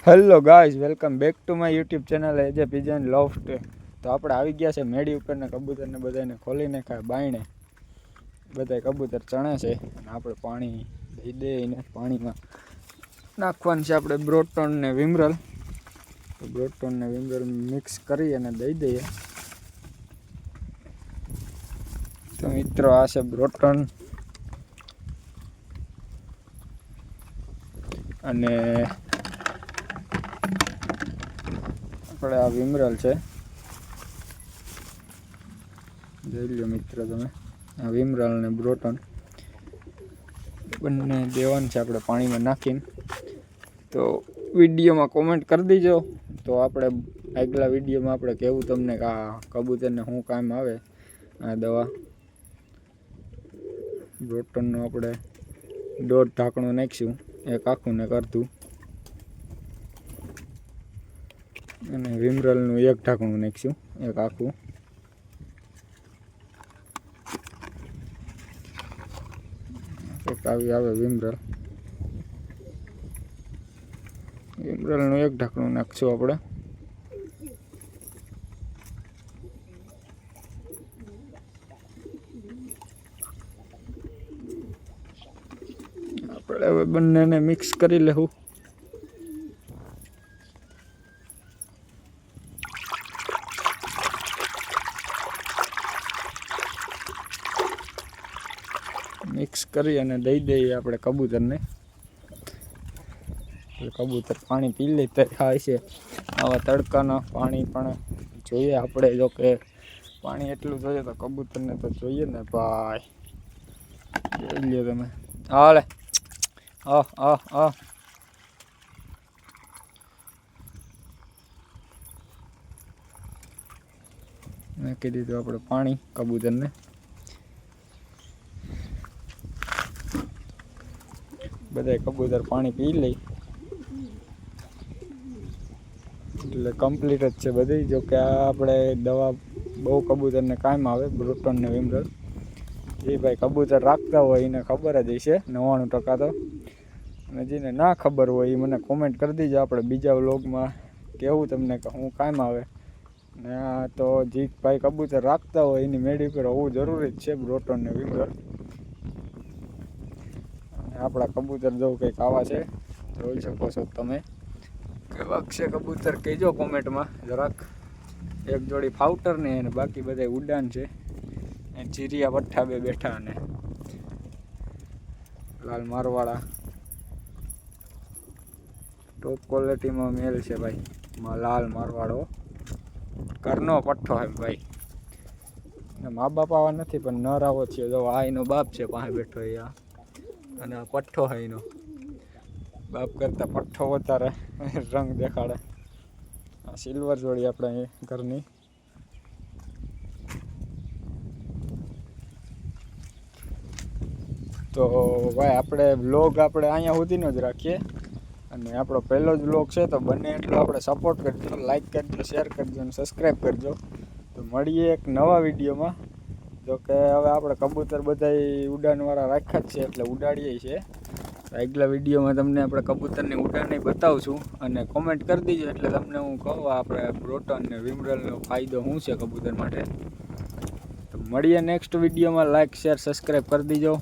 Hello guys, welcome back to my YouTube channel AJ pigeon loft. તો આપણે આવી ગયા છે મેડી ઉપરના કબૂતરને બધાને ખોલી નાખ્યા બાયણે. બધા કબૂતર ચણે છે અને આપણે પાણી દઈ દઈને પાણીમાં નાખવાનું છે આપણે બ્રોટોન ને વિમરલ. તો બ્રોટોન ને વિમરલ મિક્સ કરી અને દઈ દઈએ. તો મિત્રો આ છે બ્રોટોન અને આપણે આ વિમરલ છે. જોઈ લો મિત્રો તમે, આ વિમરલ ને બ્રોટોન બંને દેવાનું છે આપણે પાણીમાં નાખીને. તો વિડીયોમાં કોમેન્ટ કરી દીજો. તો આપણે આગલા વિડીયોમાં આપણે કહેવું તમને કે આ કબૂતરને શું કામ આવે આ દવા. બ્રોટોનનું આપણે 1.5 ઢાંકણું નાખીશું, એક આખું ને કરતું, અને વિમરલનું 1 ઢાંકણું નાખીશું, એક આખું. આવી આવે વિમરલનું 1 ઢાંકણું નાખશું આપણે. આપણે હવે બંનેને મિક્સ કરી લેવું. મિક્સ કરી અને દઈ દઈએ આપણે કબૂતરને. કબૂતર પાણી પી લે થાય છે. આવા તડકાના પાણી પણ જોઈએ આપણે. જો કે પાણી એટલું જોઈએ તો કબૂતરને તો જોઈએ ને ભાઈ. જોઈ લો તમે. હાલે નાખી દીધું આપણે પાણી કબૂતરને. બધા કબૂતર પાણી પી લે એટલે કમ્પ્લીટ જ છે બધી. જો કે આ આપણે દવા બહુ કબૂતરને કામ આવે, બ્રોટોન ને વિમરલ. એ ભાઈ કબૂતર રાખતા હોય એને ખબર જ હશે 99% તો. અને જેને ના ખબર હોય એ મને કોમેન્ટ કરી દીજો. આપણે બીજા વ્લોગમાં કહેવું તમને કે હું કામ આવે. ને આ તો જે ભાઈ કબૂતર રાખતા હોય એની મેળી પર હોવું જરૂરી જ છે બ્રોટોન ને વિમરલ. આપણા કબૂતર જેવું કંઈક આવા છે, જોઈ શકો છો તમે. કેવાક છે કબૂતર કહેજો કોમેન્ટમાં જરાક. એક જોડી ફાઉટર ને અને બાકી બધા ઉડાન છે. ચીરિયા પઠ્ઠા બે બેઠા અને લાલ મારવાળા ટોપ ક્વોલિટીમાં મેલ છે ભાઈ. લાલ મારવાળો ઘરનો પઠ્ઠો હે ભાઈ. મા બાપ આવા નથી પણ નર આવો છે. જો આ એનો બાપ છે પાસે બેઠો એ. અને આ પઠ્ઠો છે એનો બાપ કરતા પઠ્ઠો વધારે રંગ દેખાડે. આ સિલ્વર જોડી આપણે ઘરની. તો ભાઈ આપણે વ્લોગ આપણે અહીંયા સુધીનો જ રાખીએ. અને આપણો પહેલો જ વ્લોગ છે તો બને એટલો આપણે સપોર્ટ કરજો, લાઈક કરજો, શેર કરજો અને સબસ્ક્રાઈબ કરજો. તો મળીએ એક નવા વિડીયોમાં. જો કે હવે આપણે કબૂતર બધા ઉડાનવાળા રાખ્યા જ છે એટલે ઉડાડીએ છીએ. આગલા વિડીયોમાં તમને આપણે કબૂતરની ઉડાને બતાવશું અને કોમેન્ટ કરી દીજો એટલે તમને હું કહું આપણે બ્રોટોન ને વિમરલનો ફાયદો શું છે કબૂતર માટે. તો મળીએ નેક્સ્ટ વિડીયોમાં. લાઈક શેર સબસ્ક્રાઈબ કરી દીજો.